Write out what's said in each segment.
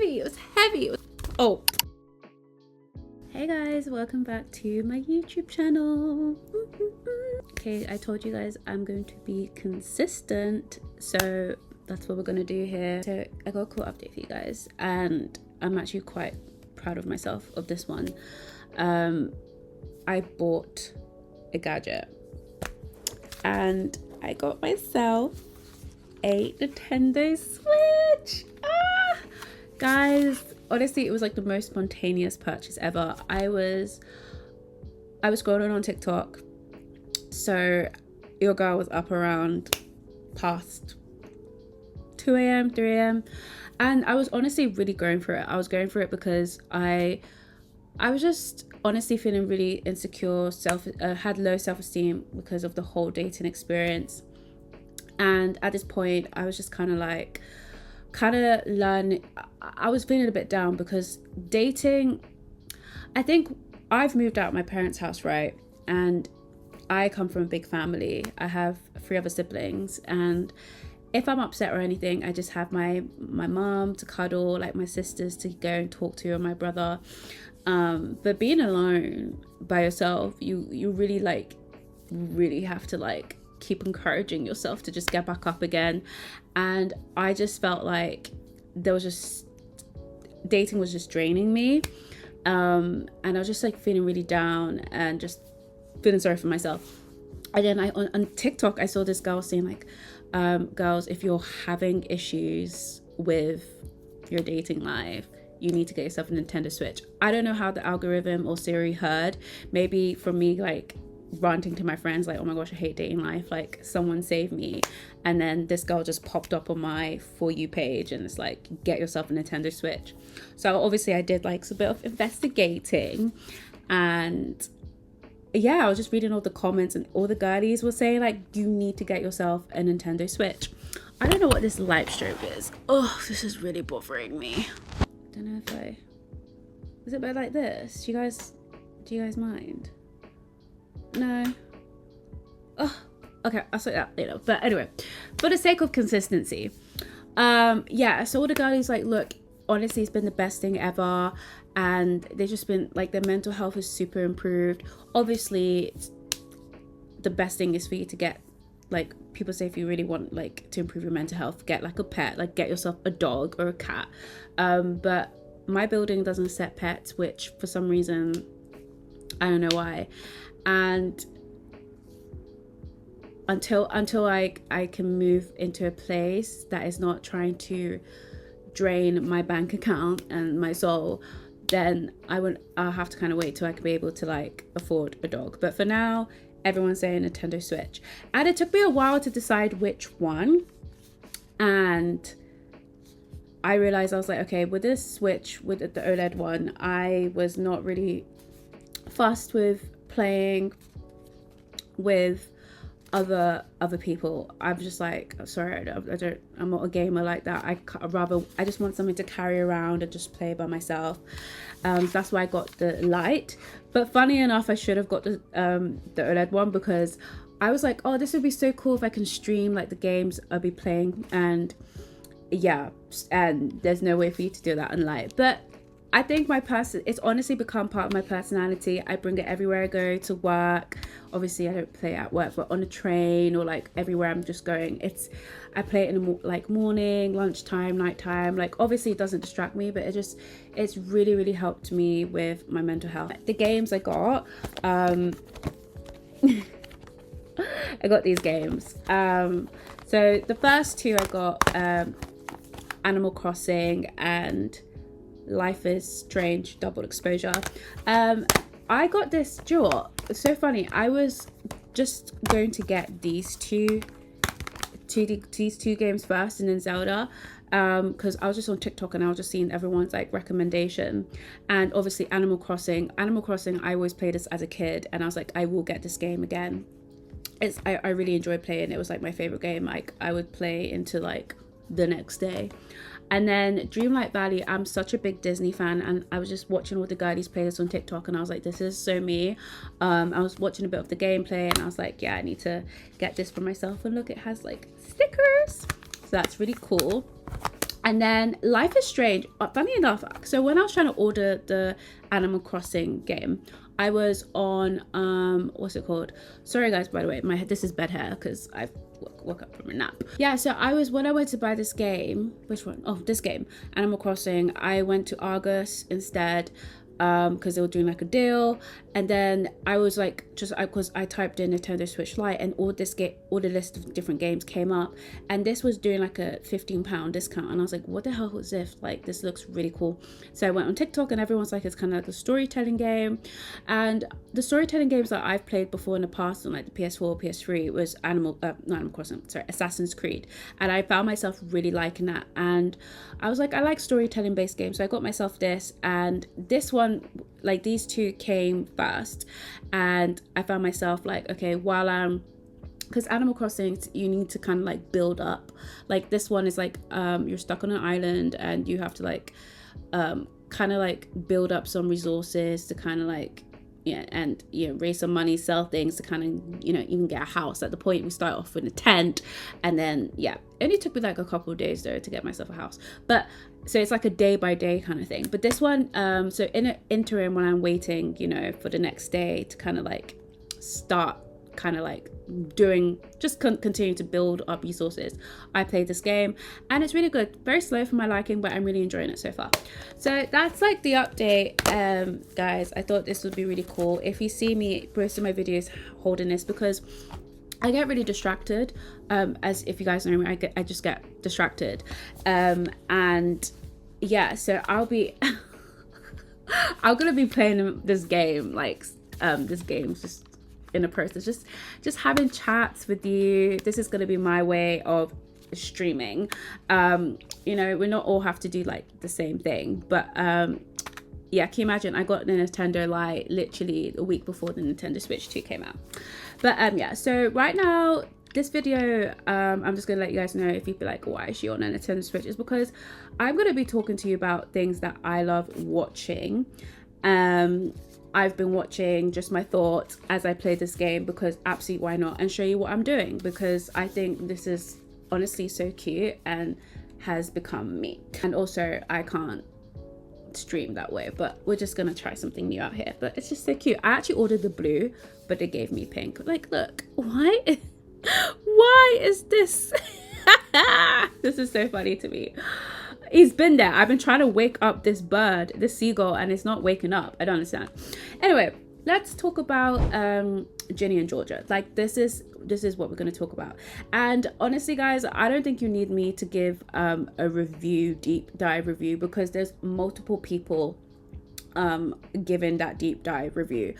heavy. It was heavy. Oh. Hey guys, welcome back to my YouTube channel. Okay, I told you guys I'm going to be consistent, so that's what we're gonna do here. So I got a cool update for you guys, and I'm actually quite proud of myself of this one. I bought a gadget and I got myself a Nintendo Switch. Guys, honestly, it was like the most spontaneous purchase ever. I was scrolling on TikTok, so your girl was up around past 2 a.m 3 a.m, and I was honestly really going for it. I was going for it because I was just honestly feeling really insecure, had low self-esteem because of the whole dating experience. And at this point I was just kind of learning. I was feeling a bit down because dating, I think I've moved out of my parents' house, right? And I come from a big family. I have 3 other siblings, and if I'm upset or anything, I just have my mom to cuddle, like my sisters to go and talk to, or my brother. But being alone by yourself, you really have to keep encouraging yourself to just get back up again. And I just felt like dating was just draining me, and I was just feeling really down and just feeling sorry for myself. And then on TikTok I saw this girl saying girls, if you're having issues with your dating life, you need to get yourself a Nintendo Switch. I don't know how the algorithm or Siri heard. Maybe from me ranting to my friends oh my gosh, I hate dating life, someone save me, and then this girl just popped up on my For You page and it's get yourself a Nintendo Switch. So obviously I did a bit of investigating, and yeah, I was just reading all the comments, and all the girlies were saying you need to get yourself a Nintendo Switch. I don't know what this light stroke is. Oh, this is really bothering me. I don't know if is it better like this? Do you guys mind? No. Oh, okay, I'll sort that later. But anyway, for the sake of consistency, yeah, so all the girlies look, honestly, it's been the best thing ever, and they've just been their mental health is super improved. Obviously, the best thing is for you to get, people say, if you really want to improve your mental health, get a pet, get yourself a dog or a cat. But my building doesn't accept pets, which for some reason, I don't know why. And until I can move into a place that is not trying to drain my bank account and my soul, then I'll have to kind of wait till I can be able to afford a dog. But for now, everyone's saying Nintendo Switch, and it took me a while to decide which one. And I realized I was okay, with this Switch, with the OLED one, I was not really fussed with playing with other people. I'm just sorry, I'm not a gamer like that. I just want something to carry around and just play by myself. That's why I got the light. But funny enough, I should have got the OLED one, because I was oh, this would be so cool if I can stream the games I'll be playing. And yeah, and there's no way for you to do that on light. But I think it's honestly become part of my personality. I bring it everywhere I go, to work. Obviously I don't play at work, but on a train or everywhere I'm just going, I play it in the morning, lunchtime, nighttime. Obviously it doesn't distract me, but it's really, really helped me with my mental health. The games I got, I got these games. So the first 2 I got Animal Crossing and Life is Strange Double Exposure. I got this, do you know what? It's so funny. I was just going to get these two games first, and then Zelda, because I was just on TikTok and I was just seeing everyone's recommendation. And obviously Animal Crossing, I always played this as a kid, and I was I will get this game again. I really enjoyed playing. It was my favorite game. I would play into the next day. And then Dreamlight Valley, I'm such a big Disney fan, and I was just watching all the girlies play this on TikTok, and I was this is so me. I was watching a bit of the gameplay, and I was yeah, I need to get this for myself. And look, it has stickers, so that's really cool. And then Life is Strange. Funny enough, so when I was trying to order the Animal Crossing game, I was on what's it called? Sorry guys, by the way, this is bed hair because I've woke up from a nap. Yeah, so when I went to buy this game, which one? Oh, this game, Animal Crossing. I went to Argus instead, because they were doing like a deal, and then I was like, because I typed in Nintendo Switch Lite, and all the list of different games came up, and this was doing like a £15 discount, and I was like, what the hell was this? Like, this looks really cool. So I went on TikTok, and everyone's like, it's kind of like a storytelling game, and the storytelling games that I've played before in the past on like the PS4, PS3 was not Animal Crossing, sorry, Assassin's Creed, and I found myself really liking that, and I was like, I like storytelling based games, so I got myself this, and this one, like these two came first, and I found myself like, okay, while I'm, because Animal Crossing, you need to kind of like build up. Like this one is like you're stuck on an island, and you have to like kind of like build up some resources to kind of like, yeah, and raise some money, sell things to kind of even get a house. At the point we start off with a tent, and then it only took me like a couple of days though to get myself a house, but so it's like a day by day kind of thing. But this one, so in an interim when I'm waiting for the next day to kind of like start kind of like continue to build up resources, I played this game, and it's really good. Very slow for my liking, but I'm really enjoying it so far. So that's like the update, guys. I thought this would be really cool if you see me posting my videos holding this, because I get really distracted, as if you guys know me, I just get distracted, and yeah, so I'm gonna be playing this game, like this game's just in a process, just having chats with you. This is going to be my way of streaming. We not all have to do like the same thing, but yeah, can you imagine, I got the Nintendo Lite literally a week before the Nintendo Switch 2 came out. But yeah, so right now this video, I'm just gonna let you guys know, if you feel like, why is she on a Nintendo Switch, is because I'm gonna be talking to you about things that I love watching. I've been watching, just my thoughts as I play this game, because absolutely why not, and show you what I'm doing, because I think this is honestly so cute and has become me. And also I can't stream that way, but we're just gonna try something new out here. But it's just so cute. I actually ordered the blue, but they gave me pink. Like, look, why why is this this is so funny to me. He's been there. I've been trying to wake up this bird, this seagull, and it's not waking up. I don't understand. Anyway, let's talk about Ginny and Georgia. Like, this is what we're going to talk about. And honestly, guys, I don't think you need me to give a review, deep dive review, because there's multiple people giving that deep dive review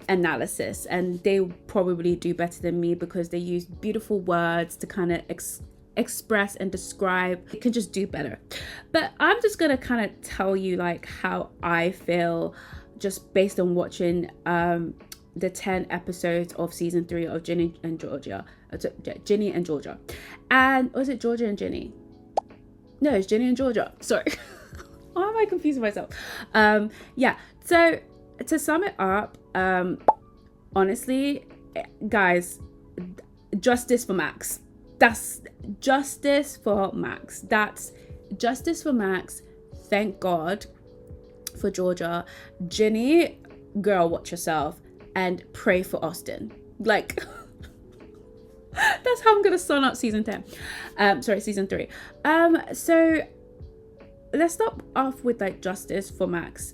analysis, and they probably do better than me, because they use beautiful words to kind of express and describe. It can just do better. But I'm just gonna kind of tell you like how I feel, just based on watching the 10 episodes of season 3 of Ginny and Georgia. And was it Georgia and Ginny? No, it's Ginny and Georgia, sorry. Why am I confusing myself? Yeah, so to sum it up, honestly, guys, justice for Max. That's justice for Max. That's justice for Max. Thank God for Georgia. Ginny, girl, watch yourself and pray for Austin. Like, that's how I'm gonna sum up season 10. Season 3. So let's start off with like justice for Max.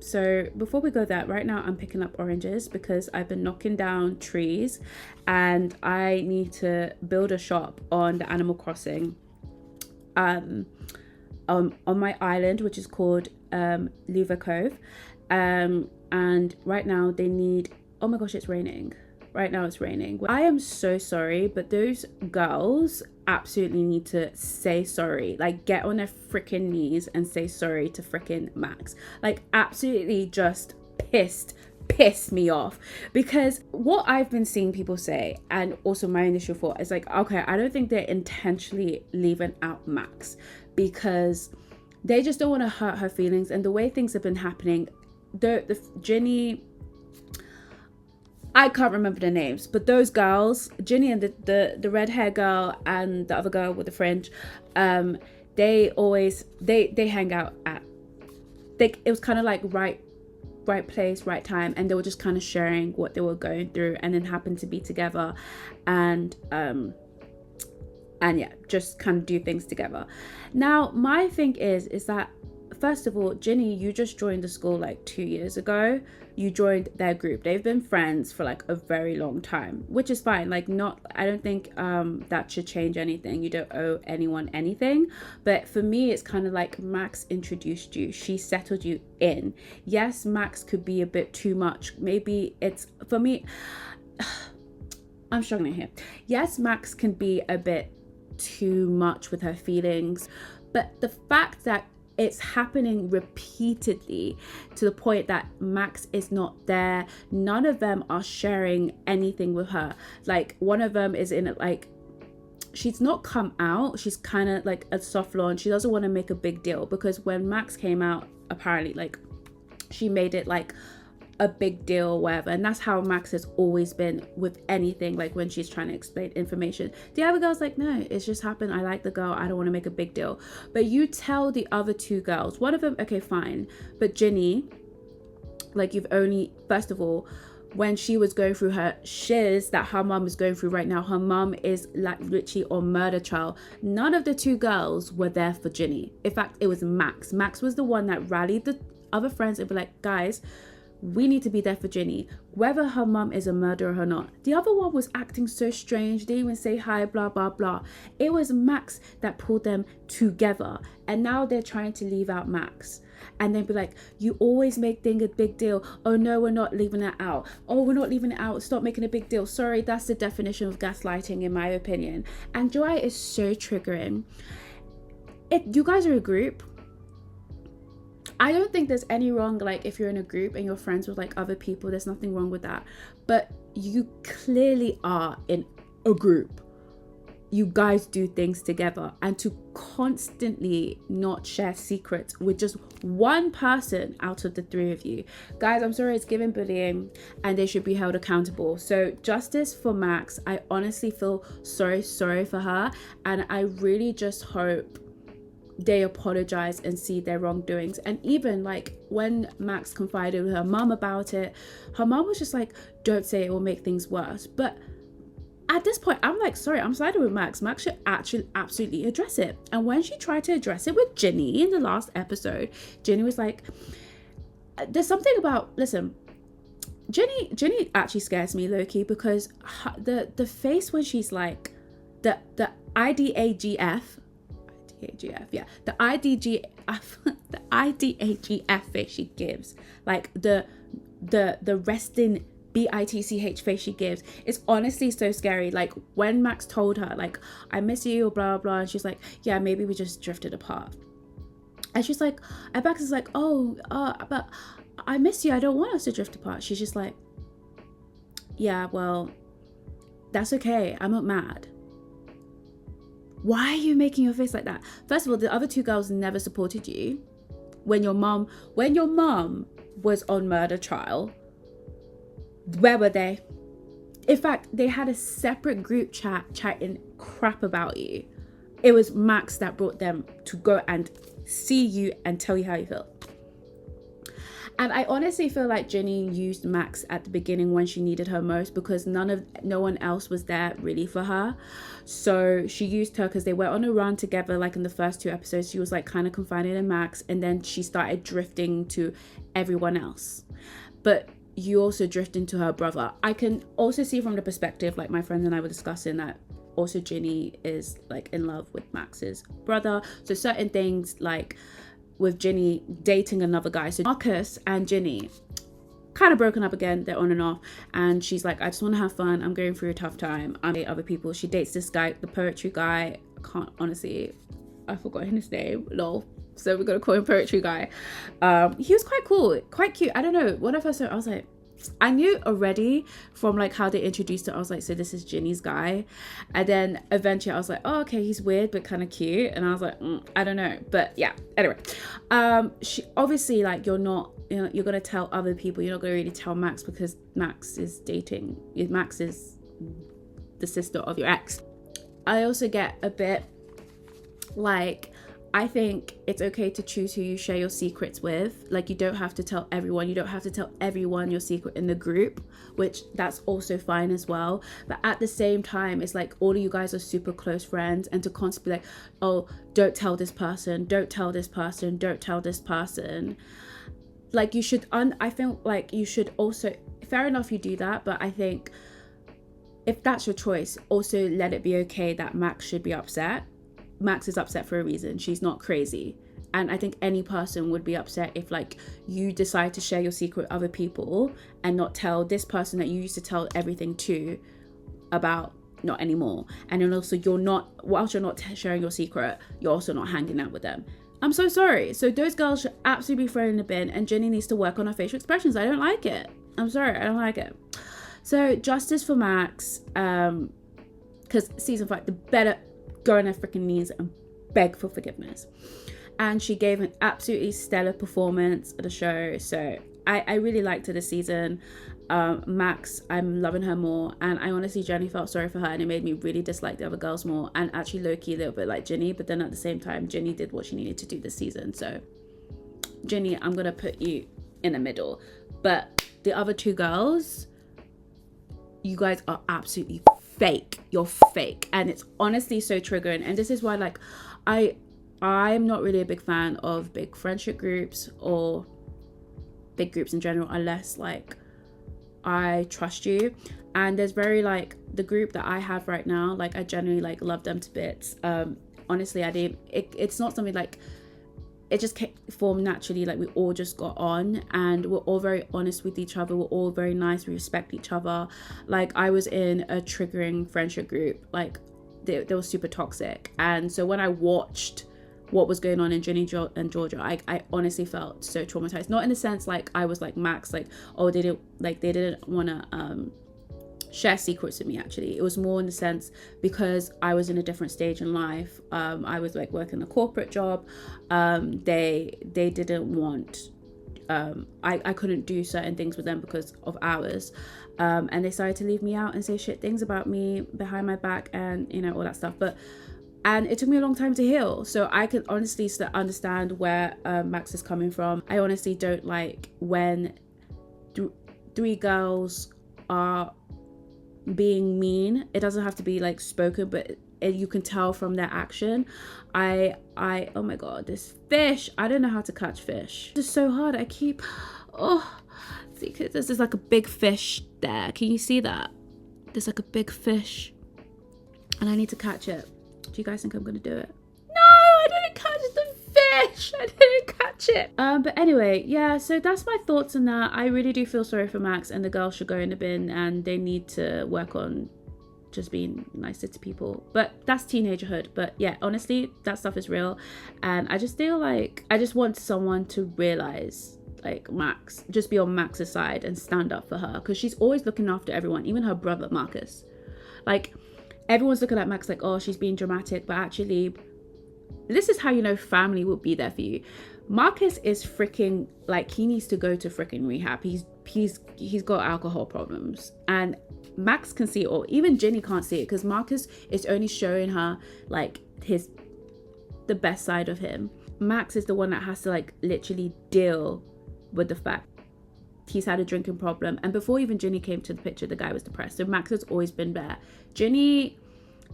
So before we go there, right now I'm picking up oranges because I've been knocking down trees, and I need to build a shop on the Animal Crossing on my island, which is called Louver Cove. And right now they need, oh my gosh, it's raining. Right now it's raining. I am so sorry, but those girls absolutely need to say sorry. Like, get on their freaking knees and say sorry to freaking Max. Like, absolutely just pissed me off, because what I've been seeing people say, and also my initial thought, is like, okay, I don't think they're intentionally leaving out Max, because they just don't want to hurt her feelings. And the way things have been happening, the Ginny, I can't remember the names, but those girls, Ginny and the red hair girl and the other girl with the fringe, they always they hang out at, it was kind of like right place, right time, and they were just kind of sharing what they were going through, and then happened to be together, and yeah, just kind of do things together. Now my thing is that, first of all, Ginny, you just joined the school like 2 years ago. You joined their group. They've been friends for like a very long time, which is fine. Like, not, I don't think that should change anything. You don't owe anyone anything. But for me, it's kind of like Max introduced you. She settled you in. Yes, Max could be a bit too much. Maybe it's, for me, I'm struggling here. Yes, Max can be a bit too much with her feelings. But the fact that it's happening repeatedly to the point that Max is not there, none of them are sharing anything with her. Like, one of them is in it, like, she's not come out, she's kind of like a soft launch. She doesn't want to make a big deal, because when Max came out, apparently, like, she made it like a big deal or whatever, and that's how Max has always been with anything. Like, when she's trying to explain information, the other girl's like, no, it's just happened, I like the girl, I don't want to make a big deal. But you tell the other two girls, one of them, okay, fine, but Ginny, like, you've only, first of all, when she was going through her shiz that her mum is going through right now, her mum is like literally on murder trial. None of the two girls were there for Ginny. In fact, it was Max. Max was the one that rallied the other friends and be like, guys, we need to be there for Ginny, whether her mum is a murderer or not. The other one was acting so strange, didn't even say hi, blah, blah, blah. It was Max that pulled them together. And now they're trying to leave out Max. And then be like, you always make things a big deal. Oh no, we're not leaving it out. Oh, we're not leaving it out. Stop making a big deal. Sorry, that's the definition of gaslighting, in my opinion. And Joy is so triggering. You guys are a group. I don't think there's any wrong, like, if you're in a group and you're friends with like other people, there's nothing wrong with that. But you clearly are in a group. You guys do things together, and to constantly not share secrets with just one person out of the three of you, guys, I'm sorry, it's giving bullying, and they should be held accountable. So justice for Max. I honestly feel so sorry for her, and I really just hope they apologize and see their wrongdoings. And even like when Max confided with her mum about it, her mum was just like, don't say it, will make things worse. But at this point, I'm like, sorry, I'm siding with Max. Max should actually absolutely address it. And when she tried to address it with Ginny in the last episode, Ginny was like, there's something about, listen, Ginny actually scares me low-key, because the face when she's like, the IDAGF, yeah, the IDAGF face she gives, like the resting BITCH face she gives, it's honestly so scary. Like, when Max told her, like, I miss you, blah blah, and she's like, yeah, maybe we just drifted apart, and she's like, and Max is like, but I miss you, I don't want us to drift apart. She's just like, yeah, well, that's okay, I'm not mad. Why are you making your face like that? First of all, the other two girls never supported you when your mum was on murder trial. Where were they? In fact, they had a separate group chatting crap about you. It was Max that brought them to go and see you and tell you how you feel. And I honestly feel like Ginny used Max at the beginning when she needed her most, because no one else was there really for her. So she used her because they went on a run together. Like in the first 2 episodes, she was like kind of confiding in Max, and then she started drifting to everyone else. But you also drift into her brother. I can also see from the perspective, like my friends and I were discussing, that also Ginny is like in love with Max's brother. So certain things, like with Ginny dating another guy, so Marcus and Ginny kind of broken up again, they're on and off, and she's like, I just want to have fun, I'm going through a tough time, I date other people. She dates this guy, the poetry guy, I've forgotten his name, lol, so we're gonna call him poetry guy. He was quite cool, quite cute. I don't know, when I first saw it, I was like, I knew already from like how they introduced it. I was like, so this is Ginny's guy. And then eventually I was like, oh, okay, he's weird but kind of cute. And I was like, I don't know. But yeah, anyway, she obviously, like, you're gonna tell other people, you're not gonna really tell Max, because Max is the sister of your ex. I also get a bit like, I think it's okay to choose who you share your secrets with. Like, you don't have to tell everyone. You don't have to tell everyone your secret in the group, which that's also fine as well. But at the same time, it's like all of you guys are super close friends, and to constantly be like, oh, don't tell this person, don't tell this person, don't tell this person. Like, you should, I feel like you should also, fair enough you do that, but I think if that's your choice, also let it be okay that Max should be upset. Max is upset for a reason. She's not crazy. And I think any person would be upset if, like, you decide to share your secret with other people and not tell this person that you used to tell everything to about, not anymore. And then also, you're not, whilst you're not sharing your secret, you're also not hanging out with them. I'm so sorry. So those girls should absolutely be thrown in the bin, and Ginny needs to work on her facial expressions. I don't like it. I'm sorry, I don't like it. So justice for Max, because season 5, the better go on her freaking knees and beg for forgiveness. And she gave an absolutely stellar performance at the show. So I really liked her this season. Max, I'm loving her more, and I honestly genuinely felt sorry for her, and it made me really dislike the other girls more, and actually low-key a little bit like Ginny. But then at the same time, Ginny did what she needed to do this season. So Ginny, I'm gonna put you in the middle. But the other two girls, you guys are absolutely fake. You're fake, and it's honestly so triggering. And this is why, like, I'm not really a big fan of big friendship groups or big groups in general, unless, like, I trust you. And there's very, like, the group that I have right now, like, I genuinely, like, love them to bits. Honestly, it's not something, like, it just formed naturally. Like, we all just got on, and we're all very honest with each other. We're all very nice. We respect each other. Like, I was in a triggering friendship group. Like, they were super toxic. And so when I watched what was going on in Ginny and Georgia, I honestly felt so traumatized. Not in the sense, like, I was like Max, like, oh, they didn't want to share secrets with me. Actually, it was more in the sense because I was in a different stage in life. I was, like, working a corporate job. They didn't want, I couldn't do certain things with them because of hours, and they started to leave me out and say shit things about me behind my back, and, you know, all that stuff. And it took me a long time to heal. So I can honestly understand where Max is coming from. I honestly don't like when three girls are being mean. It doesn't have to be, like, spoken, but you can tell from their action. Oh my god, this fish, I don't know how to catch fish. It's so hard. I keep, see, cause there's like a big fish there. Can you see that? There's like a big fish, and I need to catch it. Do you guys think I'm gonna do it? No, I didn't catch the fish. I didn't catch it. But anyway, yeah, so that's my thoughts on that. I really do feel sorry for Max, and the girls should go in the bin, and they need to work on just being nicer to people. But that's teenagerhood. But yeah, honestly, that stuff is real, and I just feel like I just want someone to realize, like, Max, just be on Max's side and stand up for her, because she's always looking after everyone, even her brother Marcus. Like, everyone's looking at Max like, oh, she's being dramatic, but actually, this is how you know family will be there for you. Marcus is freaking, like, he needs to go to freaking rehab. He's got alcohol problems, and Max can see it all. Even Ginny can't see it, because Marcus is only showing her, like, the best side of him. Max is the one that has to, like, literally deal with the fact he's had a drinking problem. And before even Ginny came to the picture, the guy was depressed. So Max has always been there. Ginny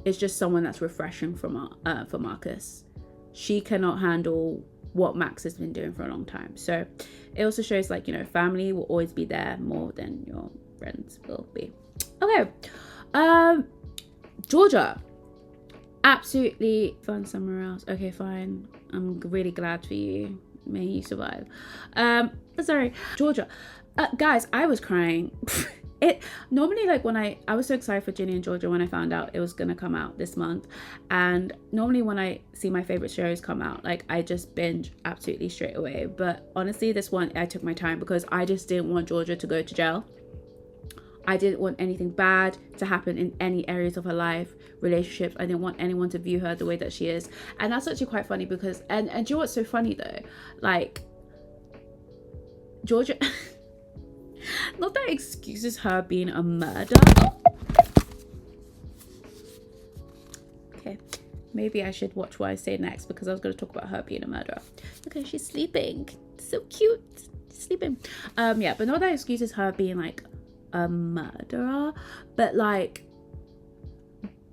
is just someone that's refreshing for Marcus. She cannot handle what Max has been doing for a long time. So it also shows, like, you know, family will always be there more than your friends will be. Okay, Georgia, absolutely fun somewhere else. Okay, fine. I'm really glad for you. May you survive. Sorry, Georgia. Guys, I was crying. It normally, like, when I was so excited for Ginny and Georgia when I found out it was gonna come out this month, and normally when I see my favorite shows come out, like, I just binge absolutely straight away. But honestly, this one I took my time, because I just didn't want Georgia to go to jail. I didn't want anything bad to happen in any areas of her life, relationships. I didn't want anyone to view her the way that she is. And that's actually quite funny, because and do you know what's so funny though? Like, Georgia not that excuses her being a murderer. Okay, Maybe I should watch what I say next, because I was going to talk about her being a murderer. Okay, she's sleeping. So cute. Sleeping. Yeah, but not that excuses her being like a murderer, but like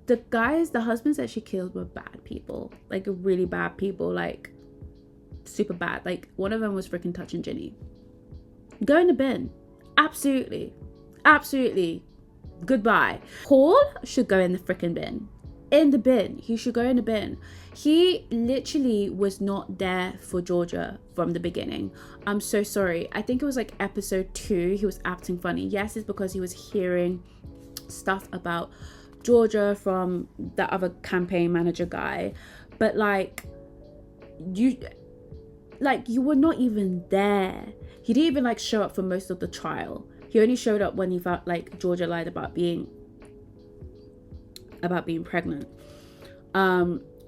the husbands that she killed were bad people, like really bad people, like super bad. Like one of them was freaking touching Ginny. Go in the bin. Absolutely goodbye. Paul should go in the freaking bin. In the bin. He should go in the bin. He literally was not there for Georgia from the beginning. I'm so sorry. I think it was like episode 2 he was acting funny. Yes, it's because he was hearing stuff about Georgia from the other campaign manager guy, but like you were not even there. He didn't even like show up for most of the trial. He only showed up when he felt like Georgia lied about being pregnant.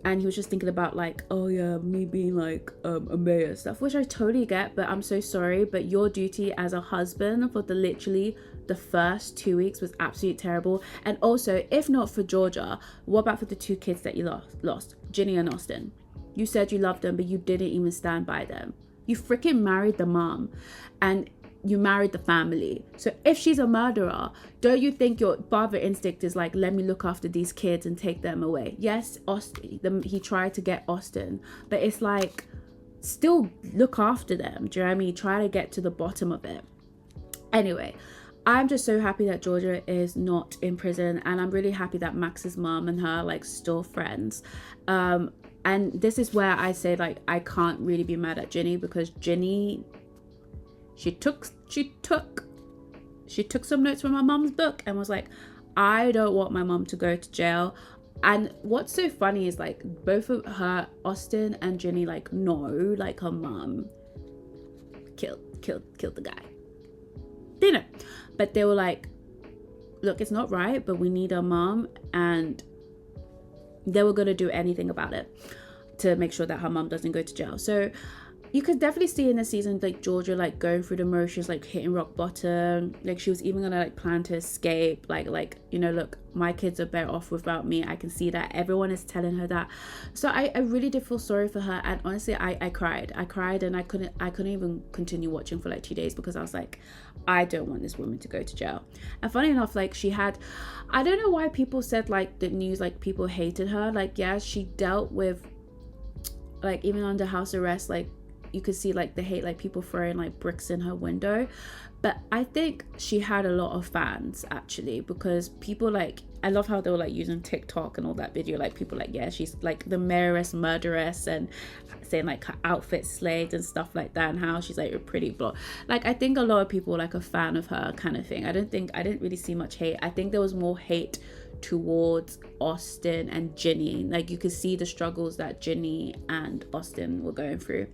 And he was just thinking about like, oh yeah, me being like a mayor stuff, which I totally get, but I'm so sorry, but your duty as a husband for literally the first 2 weeks was absolutely terrible. And also, if not for Georgia, what about for the 2 kids that you lost, Ginny and Austin? You said you loved them, but you didn't even stand by them. You freaking married the mom, and you married the family. So if she's a murderer, don't you think your father instinct is like, let me look after these kids and take them away? Yes, Austin, he tried to get Austin, but it's like, still look after them. Do you know what I mean? Try to get to the bottom of it. Anyway, I'm just so happy that Georgia is not in prison, and I'm really happy that Max's mom and her are like still friends. And this is where I say like I can't really be mad at Ginny, because Ginny, she took some notes from her mom's book and was like, I don't want my mom to go to jail. And what's so funny is like both of her, Austin and Ginny, like know like her mom killed the guy. They know, but they were like, look, it's not right, but we need our mom, and they were gonna do anything about it to make sure that her mom doesn't go to jail. So you could definitely see in the season like Georgia like going through the motions, like hitting rock bottom. Like she was even gonna like plan to escape, like you know, look, my kids are better off without me. I can see that everyone is telling her that. So I really did feel sorry for her, and honestly I cried, and I couldn't even continue watching for like 2 days, because I was like, I don't want this woman to go to jail. And funny enough, like she had, I don't know why people said like the news, like people hated her. Like yeah, she dealt with like even under house arrest, like you could see like the hate, like people throwing like bricks in her window. But I think she had a lot of fans actually, because people like, I love how they were like using TikTok and all that video, like people like, yeah, she's like the mayoress murderess, and saying like her outfit slayed and stuff like that, and how she's like a pretty blonde. Like I think a lot of people were like a fan of her kind of thing. I didn't really see much hate. I think there was more hate towards Austin and Ginny. Like you could see the struggles that Ginny and Austin were going through.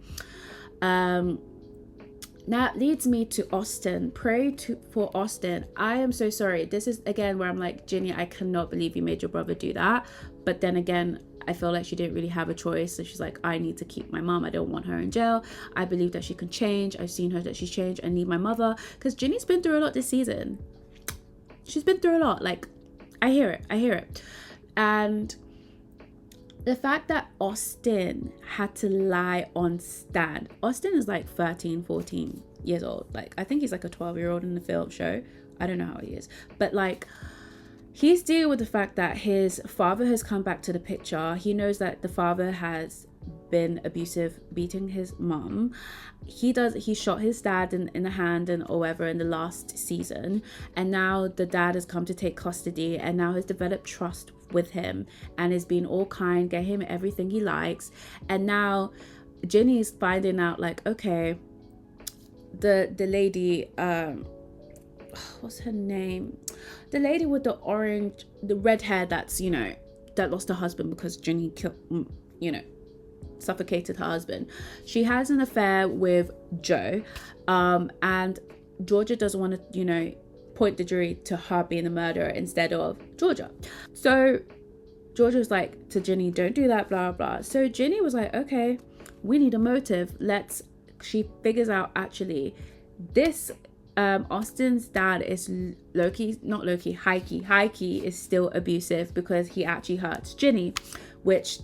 Now it leads me to Austin. For Austin. I am so sorry. This is again where I'm like, Ginny, I cannot believe you made your brother do that. But then again, I feel like she didn't really have a choice. So she's like, I need to keep my mom. I don't want her in jail. I believe that she can change. I've seen her that she's changed. I need my mother. Because Ginny's been through a lot this season. She's been through a lot. Like, I hear it. And the fact that Austin had to lie on stand. Austin is like 13, 14 years old. Like, I think he's like a 12-year-old in the film show. I don't know how he is. But like, he's dealing with the fact that his father has come back to the picture. He knows that the father has been abusive, beating his mom. He shot his dad in the hand and or whatever in the last season, and now the dad has come to take custody, and now has developed trust with him and is being all kind, get him everything he likes. And now Ginny's finding out like, okay, the lady, what's her name, the lady with the red hair, that's, you know, that lost her husband because Ginny killed, you know, suffocated her husband. She has an affair with Joe, and Georgia doesn't want to, you know, point the jury to her being the murderer instead of Georgia. So Georgia's like to Ginny, don't do that, blah blah. So Ginny was like, okay, we need a motive. She figures out actually this Austin's dad is low-key, not low-key, high-key is still abusive because he actually hurts Ginny, which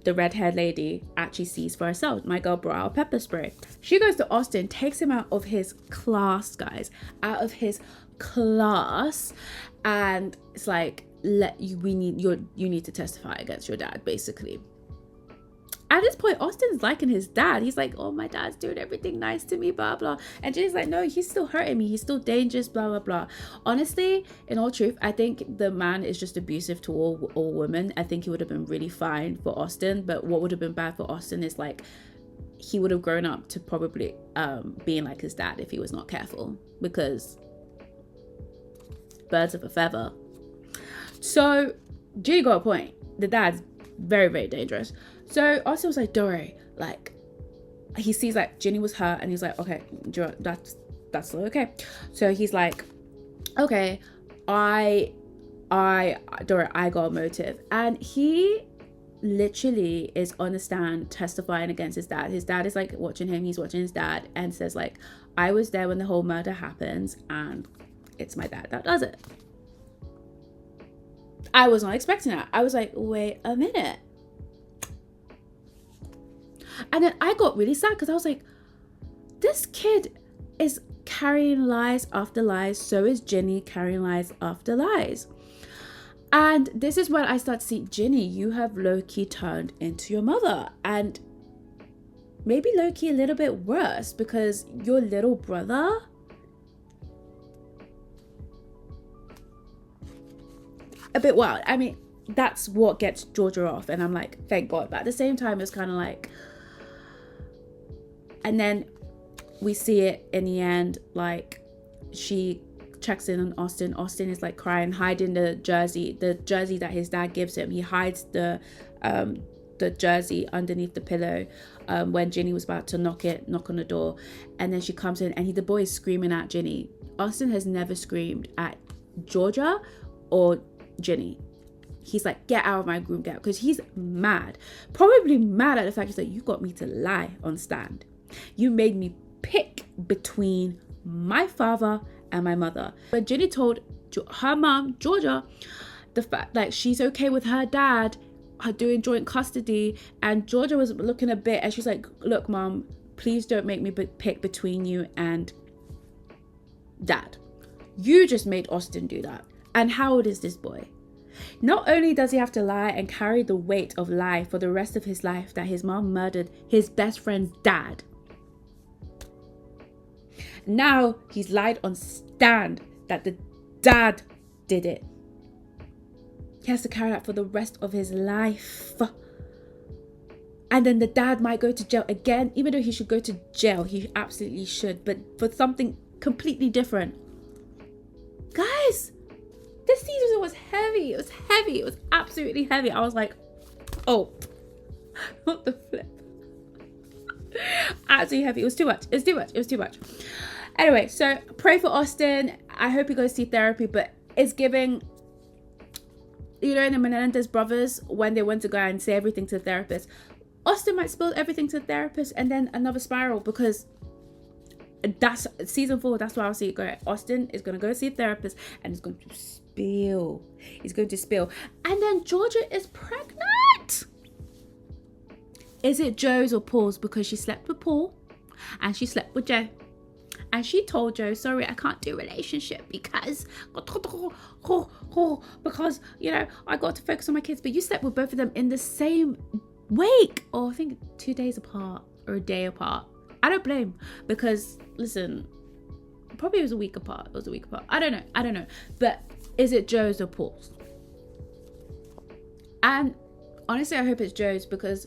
the red-haired lady actually sees for herself. My girl brought out pepper spray. She goes to Austin, takes him out of his class, guys, out of his class, and it's like, you need to testify against your dad, basically. At this point, Austin's liking his dad. He's like, oh, my dad's doing everything nice to me, blah, blah. And Jenny's like, no, he's still hurting me. He's still dangerous, blah, blah, blah. Honestly, in all truth, I think the man is just abusive to all women. I think he would have been really fine for Austin. But what would have been bad for Austin is like, he would have grown up to probably being like his dad if he was not careful. Because birds of a feather. So Ginny got a point. The dad's very, very dangerous. So Austin was like, don't worry. Like, he sees like Ginny was hurt, and he's like, okay, that's okay. So he's like, okay, don't worry, I got a motive. And he literally is on the stand testifying against his dad. His dad is like watching him. He's watching his dad and says like, I was there when the whole murder happens, and it's my dad that does it. I was not expecting that. I was like, wait a minute. And then I got really sad because I was like, this kid is carrying lies after lies. So is Ginny carrying lies after lies. And this is when I start to see, Ginny, you have low-key turned into your mother. And maybe low-key a little bit worse, because your little brother, a bit wild. I mean, that's what gets Georgia off. And I'm like, thank God. But at the same time, it's kind of like, and then we see it in the end, like she checks in on Austin. Austin is like crying, hiding the jersey that his dad gives him. He hides the jersey underneath the pillow when Ginny was about to knock on the door. And then she comes in, and the boy is screaming at Ginny. Austin has never screamed at Georgia or Ginny. He's like, get out of my room, get out. Because he's mad. Probably mad at the fact that you got me to lie on stand. You made me pick between my father and my mother. But Ginny told her mom, Georgia, the fact like she's okay with her dad doing joint custody, and Georgia was looking a bit, and she's like, look, mom, please don't make me pick between you and dad. You just made Austin do that. And how old is this boy? Not only does he have to lie and carry the weight of lie for the rest of his life that his mom murdered his best friend's dad. Now he's lied on stand that the dad did it. He has to carry that for the rest of his life. And then the dad might go to jail again, even though he should go to jail. He absolutely should, but for something completely different. Guys, this season was heavy. It was heavy. It was absolutely heavy. I was like, oh, not the flip. Absolutely heavy. It was too much. It was too much. Anyway, so pray for Austin. I hope he goes to see therapy, but it's giving, you know, in the Menendez brothers, when they went to go and say everything to the therapist, Austin might spill everything to the therapist and then another spiral, because that's season 4. That's why I'll see it go. Austin is going to go see a therapist and he's going to spill. He's going to spill. And then Georgia is pregnant. Is it Joe's or Paul's? Because she slept with Paul and she slept with Joe. And she told Joe, sorry, I can't do a relationship because, you know, I got to focus on my kids. But you slept with both of them in the same week. Or I think 2 days apart or a day apart. I don't blame, because listen, probably it was a week apart. I don't know. But is it Joe's or Paul's? And honestly, I hope it's Joe's, because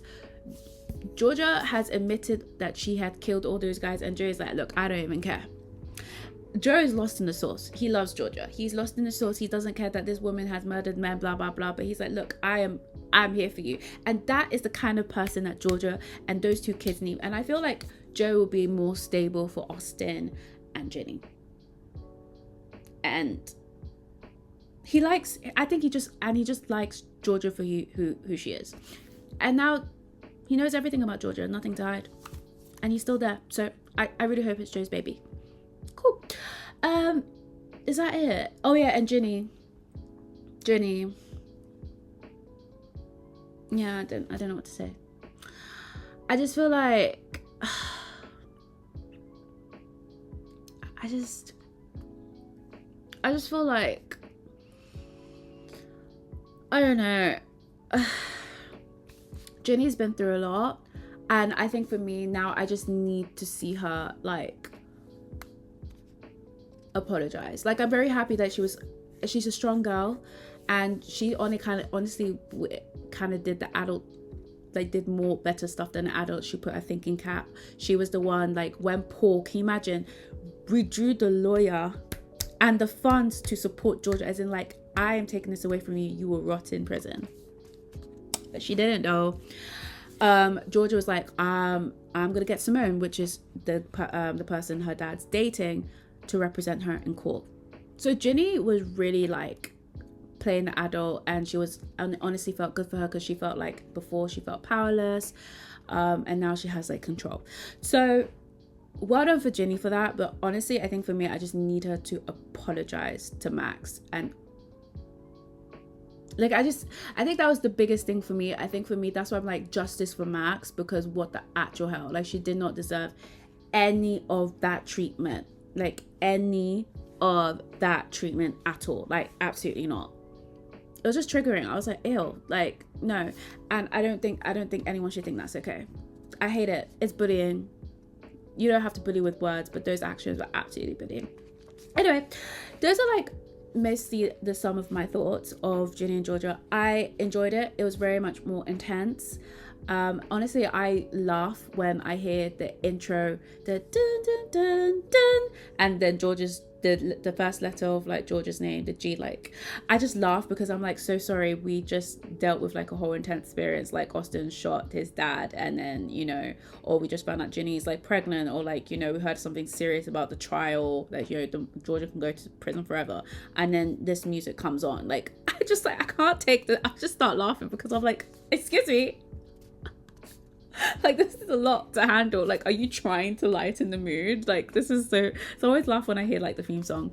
Georgia has admitted that she had killed all those guys, and Joe's like, look, I don't even care. Joe is lost in the sauce. He loves Georgia. He's lost in the sauce. He doesn't care that this woman has murdered men, blah, blah, blah. But he's like, look, I'm here for you. And that is the kind of person that Georgia and those two kids need. And I feel like Joe will be more stable for Austin and Ginny. And he just likes Georgia for who she is. And now he knows everything about Georgia, nothing to hide. And he's still there. So I really hope it's Joe's baby. Cool. Um, is that it? Oh yeah, and Ginny. Yeah, I don't know what to say. I just feel like I just feel like I don't know. Ginny's been through a lot, and I think for me now I just need to see her like apologize. Like, I'm very happy that she's a strong girl, and she honestly kind of did the adult, like did more better stuff than an adult. She put her thinking cap. She was the one, like when Paul, can you imagine, withdrew the lawyer and the funds to support Georgia, as in like, I am taking this away from you, you will rot in prison. But she didn't though. Georgia was like, I'm gonna get Simone, which is the person her dad's dating, to represent her in court. So Ginny was really like playing the adult, and she was, and honestly felt good for her, because she felt like before she felt powerless, and now she has like control. So well done for Ginny for that. But honestly, I think for me, I just need her to apologize to Max. And like, I think that was the biggest thing for me. I think for me, that's why I'm like, justice for Max, because what the actual hell, like, she did not deserve any of that treatment, like any of that treatment at all, like absolutely not. It was just triggering. I was like, ew, like no. And I don't think anyone should think that's okay. I hate it. It's bullying. You don't have to bully with words, but those actions were absolutely bullying. Anyway, those are like mostly the sum of my thoughts of Ginny and Georgia. I enjoyed it. It was very much more intense. Honestly, I laugh when I hear the intro, the dun dun dun dun, and then George's the first letter of like George's name, the G. Like, I just laugh because I'm like, so sorry, we just dealt with like a whole intense experience, like Austin shot his dad, and then, you know, or we just found out Ginny's like pregnant, or like, you know, we heard something serious about the trial, like, you know, Georgia can go to prison forever, and then this music comes on. Like, I just like, I can't take the, I just start laughing because I'm like, excuse me. Like, this is a lot to handle. Like, are you trying to lighten the mood? Like, this is so, I always laugh when I hear like the theme song.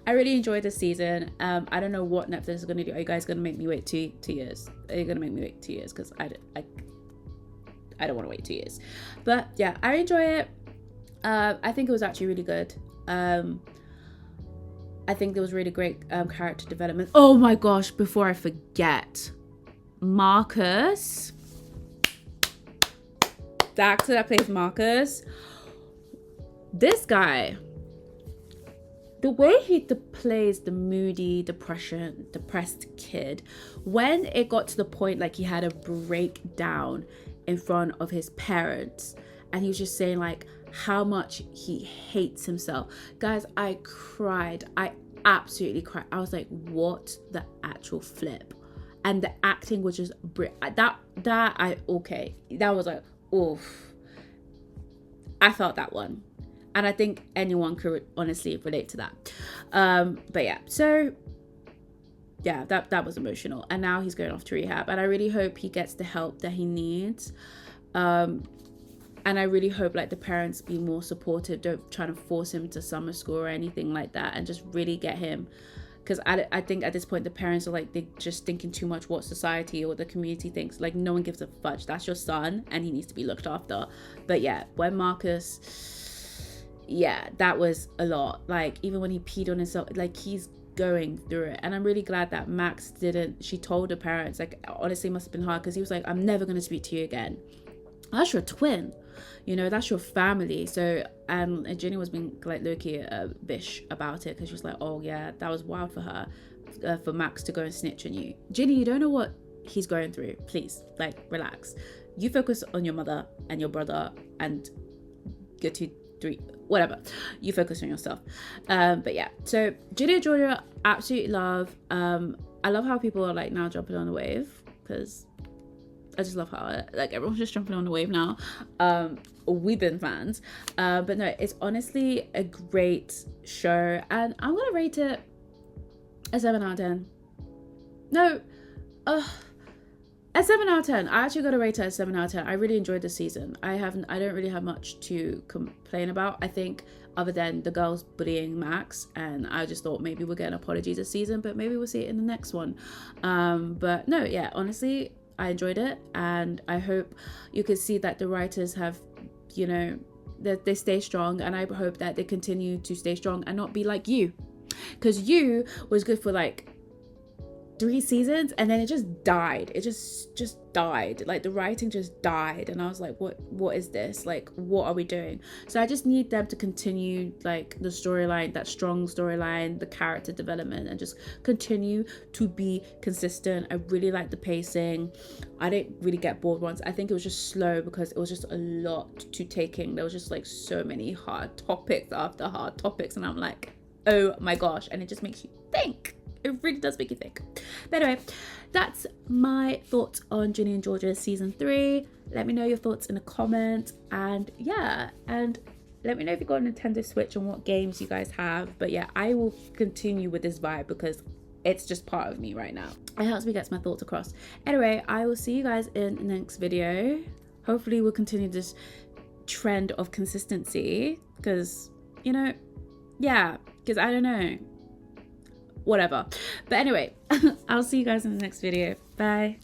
I really enjoyed this season. I don't know what Netflix is gonna do. Are you guys gonna make me wait two years? Are you gonna make me wait 2 years? Because I don't want to wait 2 years. But yeah, I enjoy it. I think it was actually really good. I think there was really great character development. Oh my gosh, before I forget, Marcus, the actor that plays Marcus, this guy, the way he plays the moody, depressed kid, when it got to the point like he had a breakdown in front of his parents, and he was just saying like how much he hates himself. Guys, I cried. I absolutely cried. I was like, what the actual flip? And the acting was just that was like, oof. I felt that one, and I think anyone could honestly relate to that. But yeah, so yeah, that was emotional, and now he's going off to rehab, and I really hope he gets the help that he needs. And I really hope like the parents be more supportive, don't try to force him to summer school or anything like that, and just really get him. Because I think at this point the parents are like, they're just thinking too much what society or the community thinks. Like, no one gives a fudge. That's your son and he needs to be looked after. But yeah, when Marcus, yeah, that was a lot. Like, even when he peed on himself, like, he's going through it. And I'm really glad that Max didn't, she told her parents, like, honestly it must have been hard, because he was like, I'm never going to speak to you again. That's your twin, you know, that's your family. So and Ginny was being like low-key bish about it, because she was like, oh yeah, that was wild for her, for Max to go and snitch on you. Ginny, you don't know what he's going through. Please, like, relax. You focus on your mother and your brother and your 2, 3, whatever. You focus on yourself. But yeah, so Ginny and Georgia, absolutely love. I love how people are like now jumping on the wave, because I just love how like everyone's just jumping on the wave now. We've been fans, but no, it's honestly a great show, and I'm gonna rate it a 7 out of 10. No, A 7 out of 10. I actually got to rate it a 7 out of 10. I really enjoyed the season. I don't really have much to complain about. I think other than the girls bullying Max, and I just thought maybe we'll get an apology this season, but maybe we'll see it in the next one. But no, yeah, honestly, I enjoyed it, and I hope you can see that the writers have, you know, that they stay strong, and I hope that they continue to stay strong and not be like you, because you was good for like 3 seasons and then it just died. It just died. Like the writing just died, and I was like, what is this? Like, what are we doing? So I just need them to continue like the storyline, that strong storyline, the character development, and just continue to be consistent. I really like the pacing. I didn't really get bored once. I think it was just slow because it was just a lot to take in. There was just like so many hard topics after hard topics, and I'm like, oh my gosh. And it just makes you think. It really does make you think. But anyway, that's my thoughts on Ginny and Georgia season 3. Let me know your thoughts in the comments, and yeah, and let me know if you got a Nintendo Switch and what games you guys have. But yeah, I will continue with this vibe because it's just part of me right now. It helps me get my thoughts across. Anyway, I will see you guys in the next video. Hopefully we'll continue this trend of consistency, because, you know, yeah, because I don't know, whatever. But anyway, I'll see you guys in the next video. Bye.